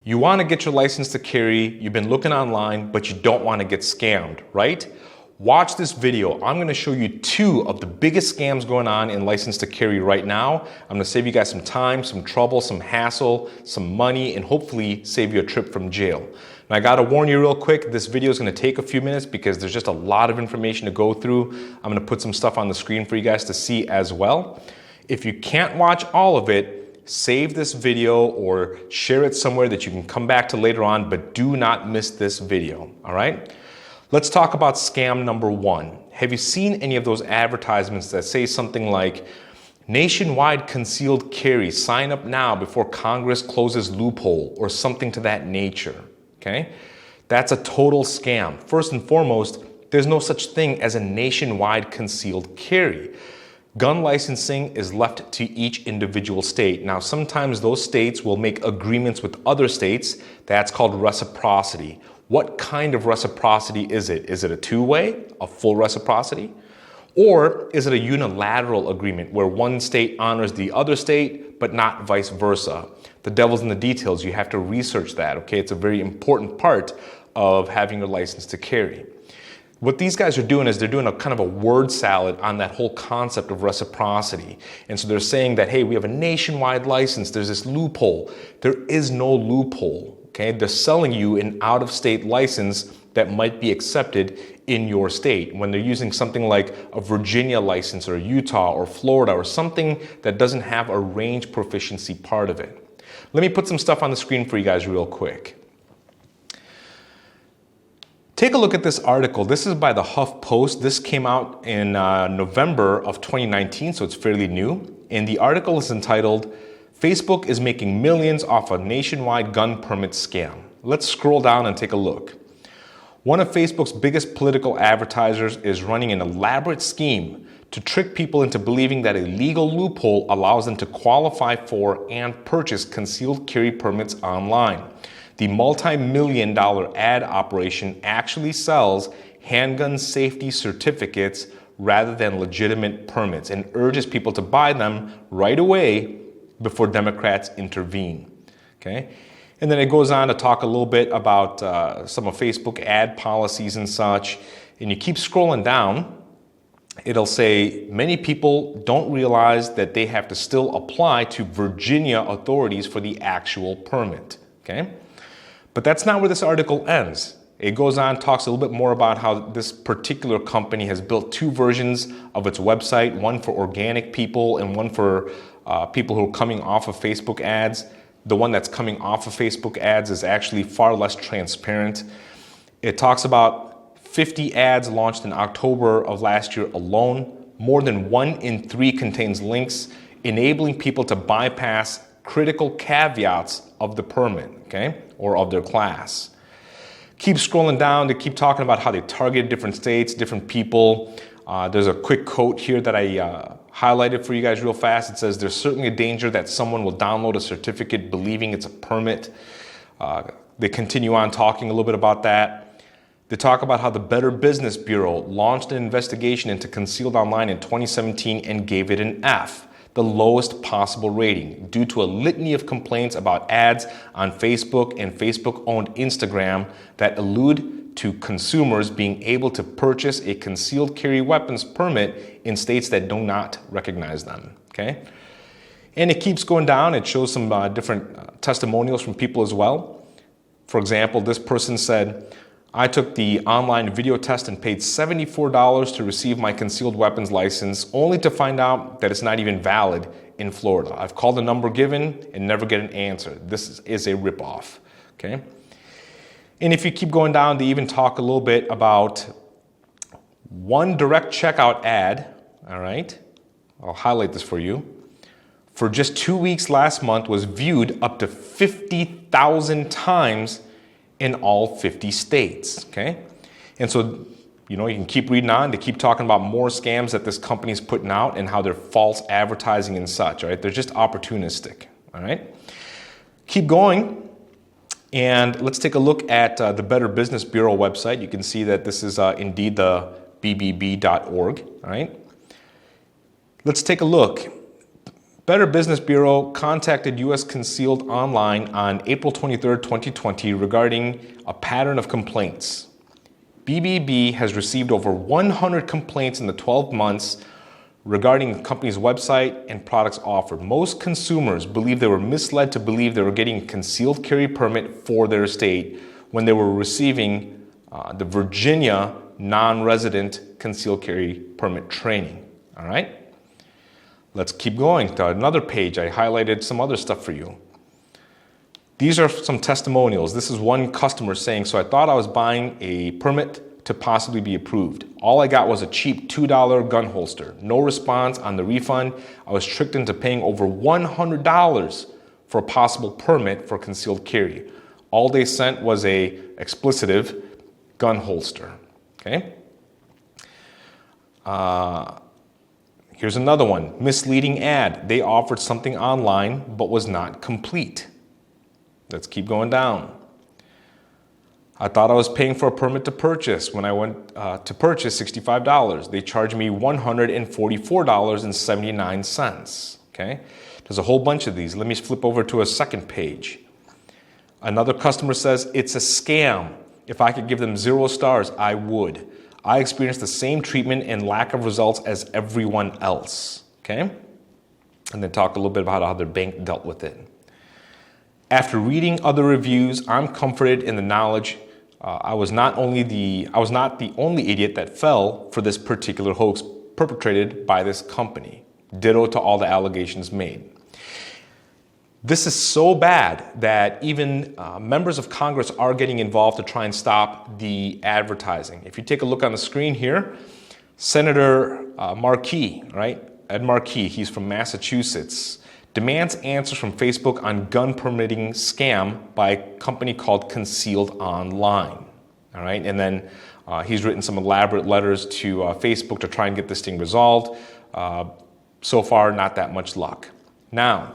You want to get your license to carry, you've been looking online, but you don't want to get scammed, right? Watch this video. I'm going to show you 2 of the biggest scams going on in license to carry right now. I'm going to save you guys some time, some trouble, some hassle, some money, and hopefully save you a trip from jail. Now, I got to warn you real quick, this video is going to take a few minutes because there's just a lot of information to go through. I'm going to put some stuff on the screen for you guys to see as well. If you can't watch all of it, save this video or share it somewhere that you can come back to later on, but do not miss this video, all right? Let's talk about scam number 1. Have you seen any of those advertisements that say something like, nationwide concealed carry, sign up now before Congress closes loophole, or something to that nature, okay? That's a total scam. First and foremost, there's no such thing as a nationwide concealed carry. Gun licensing is left to each individual state. Now, sometimes those states will make agreements with other states. That's called reciprocity. What kind of reciprocity is it? Is it a two-way, a full reciprocity? Or is it a unilateral agreement where one state honors the other state, but not vice versa? The devil's in the details. You have to research that, okay? It's a very important part of having your license to carry. What these guys are doing is they're doing a kind of a word salad on that whole concept of reciprocity. And so they're saying that, hey, we have a nationwide license, there's this loophole. There is no loophole, okay? They're selling you an out-of-state license that might be accepted in your state. When they're using something like a Virginia license or Utah or Florida or something that doesn't have a range proficiency part of it. Let me put some stuff on the screen for you guys real quick. Take a look at this article. This is by the HuffPost. This came out in November of 2019, so it's fairly new. And the article is entitled, Facebook is making millions off a nationwide gun permit scam. Let's scroll down and take a look. One of Facebook's biggest political advertisers is running an elaborate scheme to trick people into believing that a legal loophole allows them to qualify for and purchase concealed carry permits online. The multi-million-dollar ad operation actually sells handgun safety certificates rather than legitimate permits and urges people to buy them right away before Democrats intervene. Okay? And then it goes on to talk a little bit about some of Facebook ad policies and such. And you keep scrolling down, it'll say many people don't realize that they have to still apply to Virginia authorities for the actual permit. Okay? But that's not where this article ends. It goes on, talks a little bit more about how this particular company has built 2 versions of its website, one for organic people and one for people who are coming off of Facebook ads. The one that's coming off of Facebook ads is actually far less transparent. It talks about 50 ads launched in October of last year alone. More than 1 in 3 contains links enabling people to bypass critical caveats of the permit, okay, or of their class. Keep scrolling down, they keep talking about how they target different states, different people. There's a quick quote here that I highlighted for you guys real fast. It says, there's certainly a danger that someone will download a certificate believing it's a permit. They continue on talking a little bit about that. They talk about how the Better Business Bureau launched an investigation into concealed online in 2017 and gave it an F. The lowest possible rating due to a litany of complaints about ads on Facebook and Facebook-owned Instagram that allude to consumers being able to purchase a concealed carry weapons permit in states that do not recognize them, okay? And it keeps going down. It shows some different testimonials from people as well. For example, this person said, I took the online video test and paid $74 to receive my concealed weapons license, only to find out that it's not even valid in Florida. I've called the number given and never get an answer. This is a ripoff, okay? And if you keep going down, they even talk a little bit about one direct checkout ad, all right? I'll highlight this for you. For just 2 weeks last month was viewed up to 50,000 times in all 50 states, okay? And so, you know, you can keep reading on. They keep talking about more scams that this company's putting out and how they're false advertising and such, all right? They're just opportunistic, all right? Keep going, and let's take a look at the Better Business Bureau website. You can see that this is indeed the bbb.org, all right? Let's take a look. Better Business Bureau contacted U.S. Concealed Online on April 23, 2020 regarding a pattern of complaints. BBB has received over 100 complaints in the 12 months regarding the company's website and products offered. Most consumers believe they were misled to believe they were getting a concealed carry permit for their estate when they were receiving the Virginia non-resident concealed carry permit training. All right? Let's keep going to another page. I highlighted some other stuff for you. These are some testimonials. This is one customer saying, so I thought I was buying a permit to possibly be approved. All I got was a cheap $2 gun holster. No response on the refund. I was tricked into paying over $100 for a possible permit for concealed carry. All they sent was a explicitive gun holster. Okay? Here's another one. Misleading ad. They offered something online but was not complete. Let's keep going down. I thought I was paying for a permit to purchase. When I went to purchase $65, they charged me $144.79. Okay? There's a whole bunch of these. Let me flip over to a second page. Another customer says, it's a scam. If I could give them 0 stars, I would. I experienced the same treatment and lack of results as everyone else. Okay? And then talk a little bit about how their bank dealt with it. After reading other reviews, I'm comforted in the knowledge I was not the only idiot that fell for this particular hoax perpetrated by this company. Ditto to all the allegations made. This is so bad that even members of Congress are getting involved to try and stop the advertising. If you take a look on the screen here, Senator Markey, right? Ed Markey, he's from Massachusetts, demands answers from Facebook on gun permitting scam by a company called Concealed Online. All right, and then he's written some elaborate letters to Facebook to try and get this thing resolved. So far, not that much luck. Now,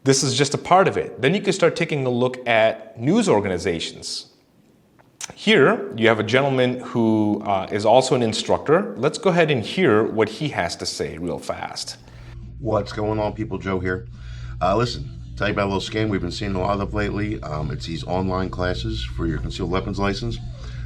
this is just a part of it. Then you can start taking a look at news organizations. Here, you have a gentleman who is also an instructor. Let's go ahead and hear what he has to say real fast. What's going on, people? Joe here. Listen, tell you about a little scam we've been seeing a lot of lately. It's these online classes for your concealed weapons license,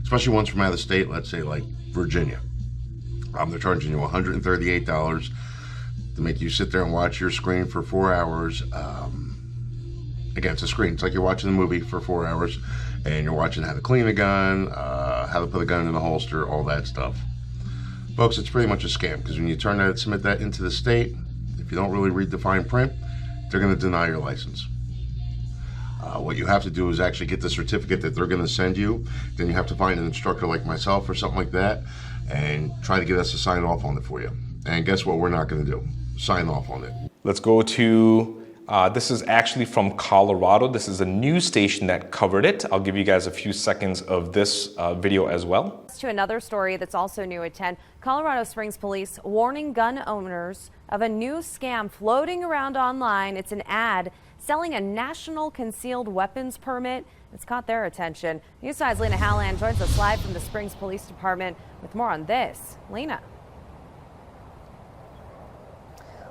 especially ones from out of state, let's say like Virginia. They're charging you $138 to make you sit there and watch your screen for 4 hours. Again, it's a screen. It's like you're watching a movie for 4 hours, and you're watching how to clean a gun, how to put a gun in a holster, all that stuff. Folks, it's pretty much a scam, because when you submit that into the state, if you don't really read the fine print, they're going to deny your license. What you have to do is actually get the certificate that they're going to send you. Then you have to find an instructor like myself or something like that and try to get us to sign off on it for you. And guess what we're not going to do? Sign off on it. Let's go to, this is actually from Colorado. This is a news station that covered it. I'll give you guys a few seconds of this video as well. To another story that's also new at 10, Colorado Springs police warning gun owners of a new scam floating around online. It's an ad selling a national concealed weapons permit. It's caught their attention. News 5's Lena Halland joins us live from the Springs Police Department with more on this. Lena.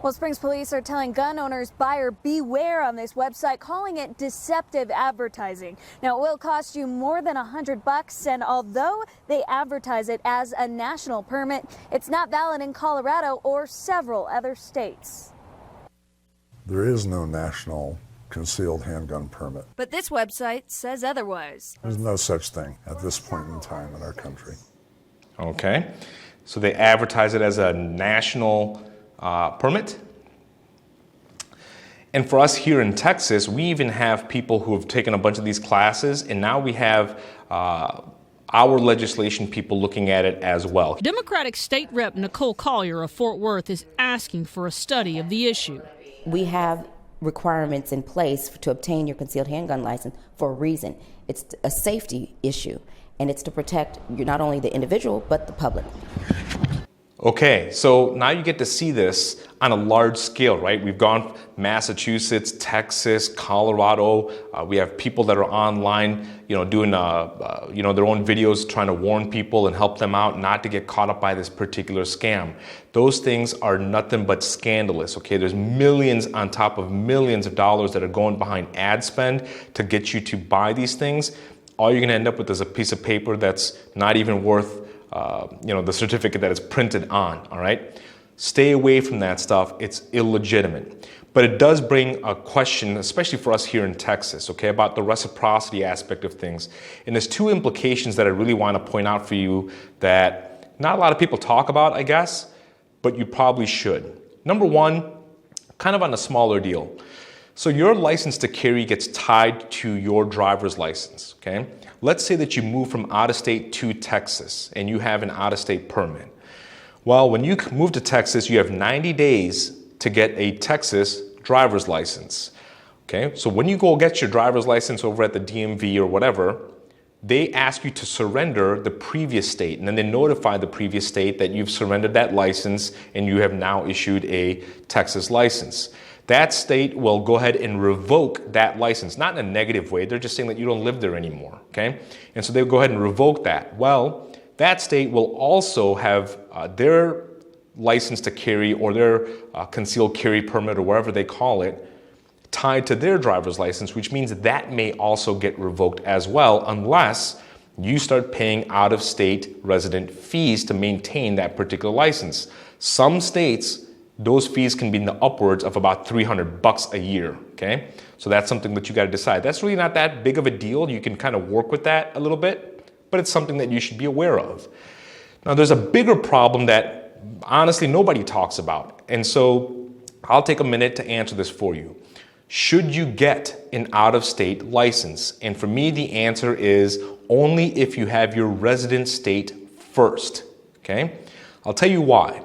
Well, Springs police are telling gun owners buyer beware on this website, calling it deceptive advertising. Now, it will cost you more than $100, and although they advertise it as a national permit, it's not valid in Colorado or several other states. There is no national concealed handgun permit. But this website says otherwise. There's no such thing at this point in time in our country. Okay, so they advertise it as a national permit. And for us here in Texas, we even have people who have taken a bunch of these classes, and now we have our legislation people looking at it as well. Democratic State Rep Nicole Collier of Fort Worth is asking for a study of the issue. We have requirements in place to obtain your concealed handgun license for a reason. It's a safety issue, and it's to protect not only the individual, but the public. Okay, so now you get to see this on a large scale, right? We've gone Massachusetts, Texas, Colorado. We have people that are online, doing, their own videos, trying to warn people and help them out not to get caught up by this particular scam. Those things are nothing but scandalous, okay? There's millions on top of millions of dollars that are going behind ad spend to get you to buy these things. All you're gonna end up with is a piece of paper that's not even worth the certificate that it's printed on, all right? Stay away from that stuff. It's illegitimate. But it does bring a question, especially for us here in Texas, okay, about the reciprocity aspect of things. And there's two implications that I really want to point out for you that not a lot of people talk about, I guess, but you probably should. Number one, kind of on a smaller deal. So your license to carry gets tied to your driver's license, okay? Let's say that you move from out of state to Texas and you have an out of state permit. Well, when you move to Texas, you have 90 days to get a Texas driver's license, okay? So when you go get your driver's license over at the DMV or whatever, they ask you to surrender the previous state, and then they notify the previous state that you've surrendered that license and you have now issued a Texas license. That state will go ahead and revoke that license, not in a negative way. They're just saying that you don't live there anymore, okay? And so they'll go ahead and revoke that. Well, that state will also have their license to carry or their concealed carry permit or whatever they call it tied to their driver's license, which means that may also get revoked as well unless you start paying out-of-state resident fees to maintain that particular license. Some states, those fees can be in the upwards of about $300 a year, okay? So that's something that you gotta decide. That's really not that big of a deal. You can kind of work with that a little bit, but it's something that you should be aware of. Now there's a bigger problem that honestly nobody talks about. And so I'll take a minute to answer this for you. Should you get an out-of-state license? And for me, the answer is only if you have your resident state first, okay? I'll tell you why.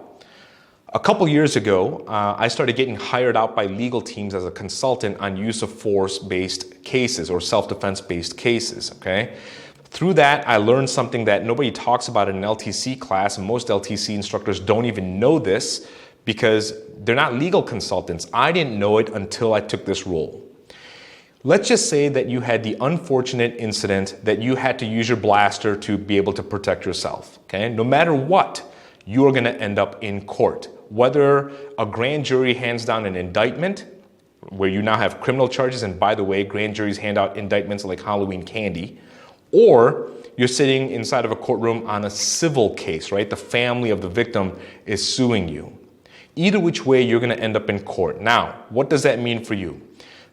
A couple years ago, I started getting hired out by legal teams as a consultant on use of force-based cases or self-defense-based cases, okay? Through that, I learned something that nobody talks about in an LTC class, and most LTC instructors don't even know this because they're not legal consultants. I didn't know it until I took this role. Let's just say that you had the unfortunate incident that you had to use your blaster to be able to protect yourself, okay? No matter what, you are gonna end up in court. Whether a grand jury hands down an indictment, where you now have criminal charges, and by the way, grand juries hand out indictments like Halloween candy, or you're sitting inside of a courtroom on a civil case, right? The family of the victim is suing you. Either which way, you're gonna end up in court. Now, what does that mean for you?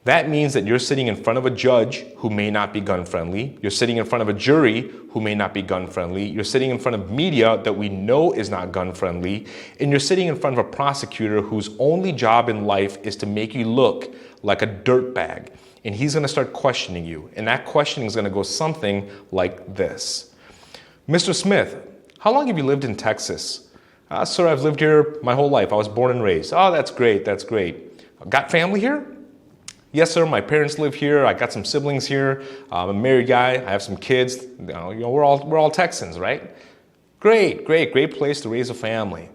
That means that you're sitting in front of a judge who may not be gun friendly. You're sitting in front of a jury who may not be gun friendly. You're sitting in front of media that we know is not gun friendly. And you're sitting in front of a prosecutor whose only job in life is to make you look like a dirtbag. And he's gonna start questioning you. And that questioning is gonna go something like this. Mr. Smith, how long have you lived in Texas? Sir, I've lived here my whole life. I was born and raised. Oh, that's great, that's great. Got family here? Yes, sir, my parents live here. I got some siblings here. I'm a married guy. I have some kids. We're all Texans, right? Great place to raise a family.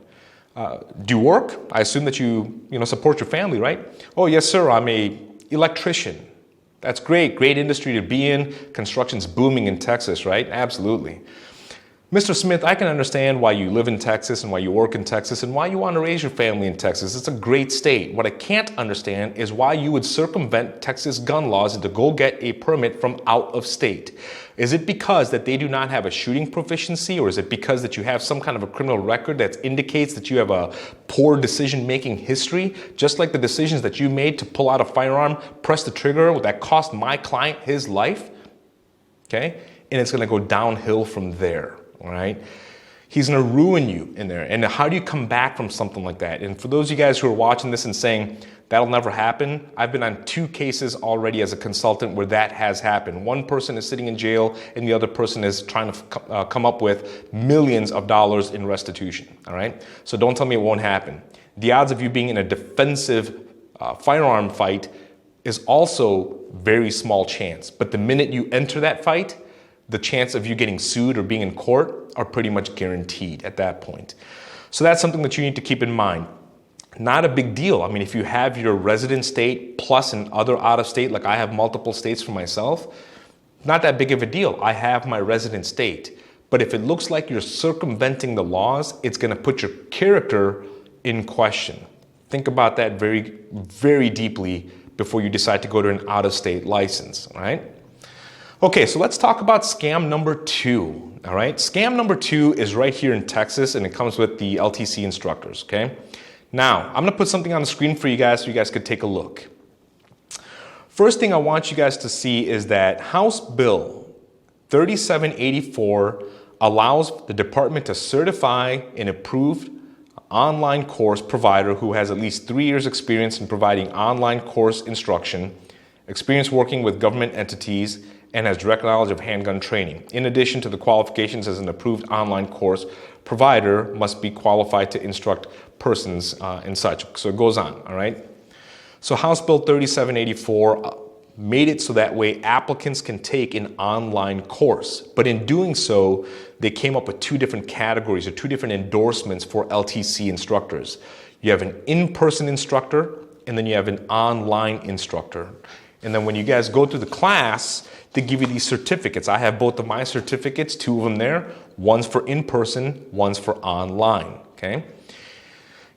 Do you work? I assume that you support your family, right? Oh, yes, sir, I'm a electrician. That's great industry to be in. Construction's booming in Texas, right? Absolutely. Mr. Smith, I can understand why you live in Texas and why you work in Texas and why you want to raise your family in Texas. It's a great state. What I can't understand is why you would circumvent Texas gun laws and to go get a permit from out of state. Is it because that they do not have a shooting proficiency, or is it because that you have some kind of a criminal record that indicates that you have a poor decision-making history, just like the decisions that you made to pull out a firearm, press the trigger that cost my client his life? Okay? And it's going to go downhill from there. All right, he's going to ruin you in there. And how do you come back from something like that? And for those of you guys who are watching this and saying that'll never happen, I've been on 2 cases already as a consultant where that has happened. One person is sitting in jail and the other person is trying to come up with millions of dollars in restitution. All right, so don't tell me it won't happen. The odds of you being in a defensive firearm fight is also very small chance. But the minute you enter that fight, the chance of you getting sued or being in court are pretty much guaranteed at that point. So that's something that you need to keep in mind. Not a big deal. I mean, if you have your resident state plus an other out of state, like I have multiple states for myself, not that big of a deal. I have my resident state. But if it looks like you're circumventing the laws, it's going to put your character in question. Think about that very, very deeply before you decide to go to an out-of-state license, all right? Okay, so let's talk about scam number 2, all right? Scam number 2 is right here in Texas, and it comes with the LTC instructors, okay? Now, I'm going to put something on the screen for you guys so you guys could take a look. First thing I want you guys to see is that House Bill 3784 allows the department to certify an approved online course provider who has at least 3 years experience in providing online course instruction, experience working with government entities, and has direct knowledge of handgun training. In addition to the qualifications as an approved online course provider, must be qualified to instruct persons and such. So it goes on, all right? So House Bill 3784 made it so that way applicants can take an online course. But in doing so, they came up with 2 different categories or 2 different endorsements for LTC instructors. You have an in-person instructor, and then you have an online instructor. And then when you guys go through the class, they give you these certificates. I have both of my certificates, 2 of them there. One's for in-person, one's for online, okay?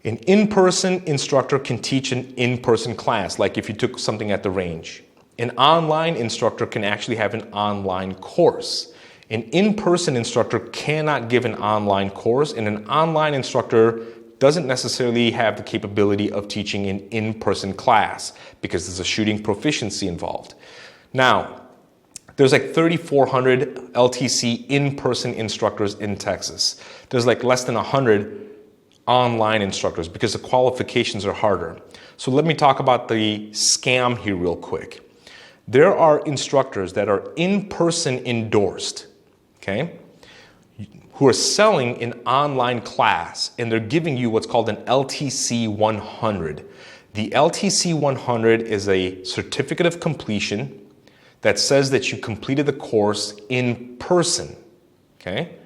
An in-person instructor can teach an in-person class, like if you took something at the range. An online instructor can actually have an online course. An in-person instructor cannot give an online course, and an online instructor doesn't necessarily have the capability of teaching an in-person class because there's a shooting proficiency involved. Now, there's like 3,400 LTC in-person instructors in Texas. There's like less than 100 online instructors because the qualifications are harder. So let me talk about the scam here real quick. There are instructors that are in-person endorsed, okay, who are selling an online class, and they're giving you what's called an LTC 100. The LTC 100 is a certificate of completion that says that you completed the course in person, okay?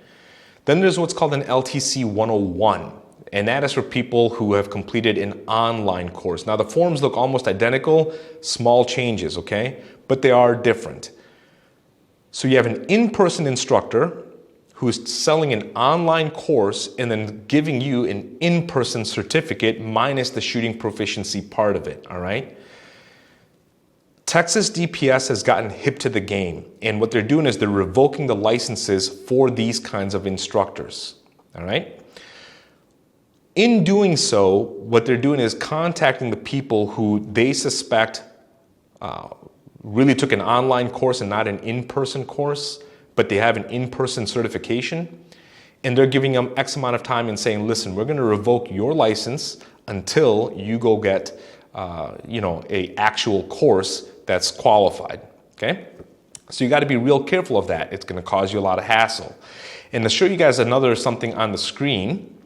Then there's what's called an LTC 101, and that is for people who have completed an online course. Now the forms look almost identical, small changes, okay? But they are different. So you have an in-person instructor who is selling an online course and then giving you an in-person certificate minus the shooting proficiency part of it, all right? Texas DPS has gotten hip to the game, and what they're doing is they're revoking the licenses for these kinds of instructors, all right? In doing so, what they're doing is contacting the people who they suspect really took an online course and not an in-person course, but they have an in-person certification, and they're giving them X amount of time and saying, listen, we're going to revoke your license until you go get a actual course that's qualified, okay? So you got to be real careful of that. It's going to cause you a lot of hassle. And to show you guys something on the screen,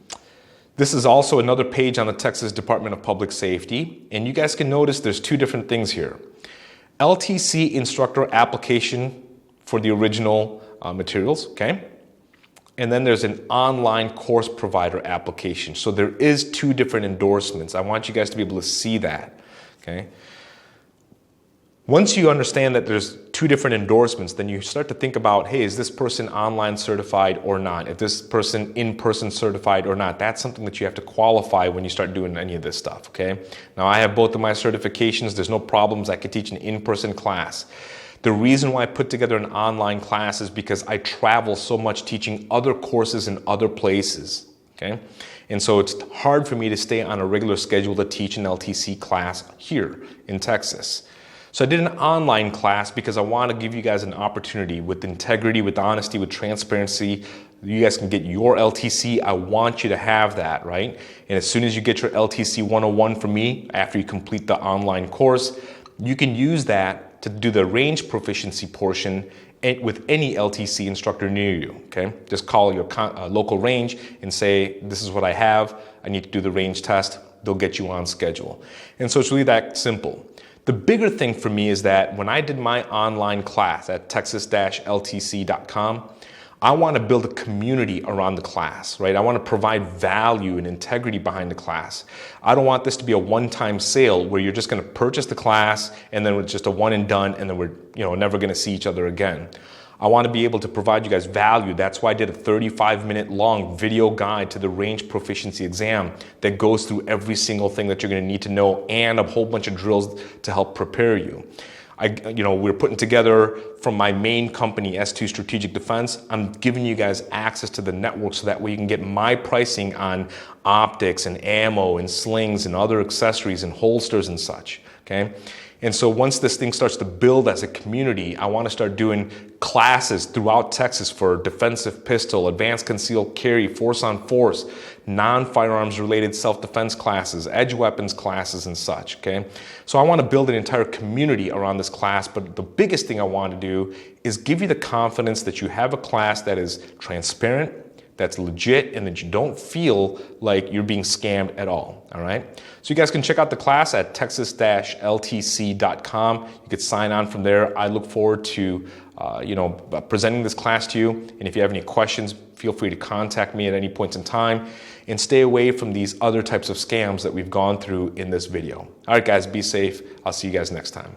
this is also another page on the Texas Department of Public Safety, and you guys can notice there's 2 different things here. LTC instructor application for the original materials, okay? And then there's an online course provider application. So there is 2 different endorsements. I want you guys to be able to see that, okay? Once you understand that there's 2 different endorsements, then you start to think about, hey, is this person online certified or not? Is this person in-person certified or not? That's something that you have to qualify when you start doing any of this stuff, okay? Now, I have both of my certifications. There's no problems. I could teach an in-person class. The reason why I put together an online class is because I travel so much teaching other courses in other places, okay? And so it's hard for me to stay on a regular schedule to teach an LTC class here in Texas. So I did an online class because I want to give you guys an opportunity with integrity, with honesty, with transparency. You guys can get your LTC. I want you to have that, right? And as soon as you get your LTC 101 from me, after you complete the online course, you can use that to do the range proficiency portion with any LTC instructor near you, okay? Just call your local range and say, this is what I have. I need to do the range test. They'll get you on schedule. And so it's really that simple. The bigger thing for me is that when I did my online class at texas-ltc.com, I want to build a community around the class, right? I want to provide value and integrity behind the class. I don't want this to be a one-time sale where you're just going to purchase the class and then it's just a one and done and then we're never going to see each other again. I want to be able to provide you guys value. That's why I did a 35-minute long video guide to the range proficiency exam that goes through every single thing that you're going to need to know and a whole bunch of drills to help prepare you. We're putting together from my main company, S2 Strategic Defense. I'm giving you guys access to the network so that way you can get my pricing on optics and ammo and slings and other accessories and holsters and such, okay? And so once this thing starts to build as a community, I want to start doing classes throughout Texas for defensive pistol, advanced concealed carry, force on force, non-firearms related self-defense classes, edge weapons classes and such, okay? So I want to build an entire community around this class, but the biggest thing I want to do is give you the confidence that you have a class that is transparent, that's legit, and that you don't feel like you're being scammed at all right? So you guys can check out the class at texas-ltc.com. You could sign on from there. I look forward to presenting this class to you. And if you have any questions, feel free to contact me at any point in time and stay away from these other types of scams that we've gone through in this video. All right, guys, be safe. I'll see you guys next time.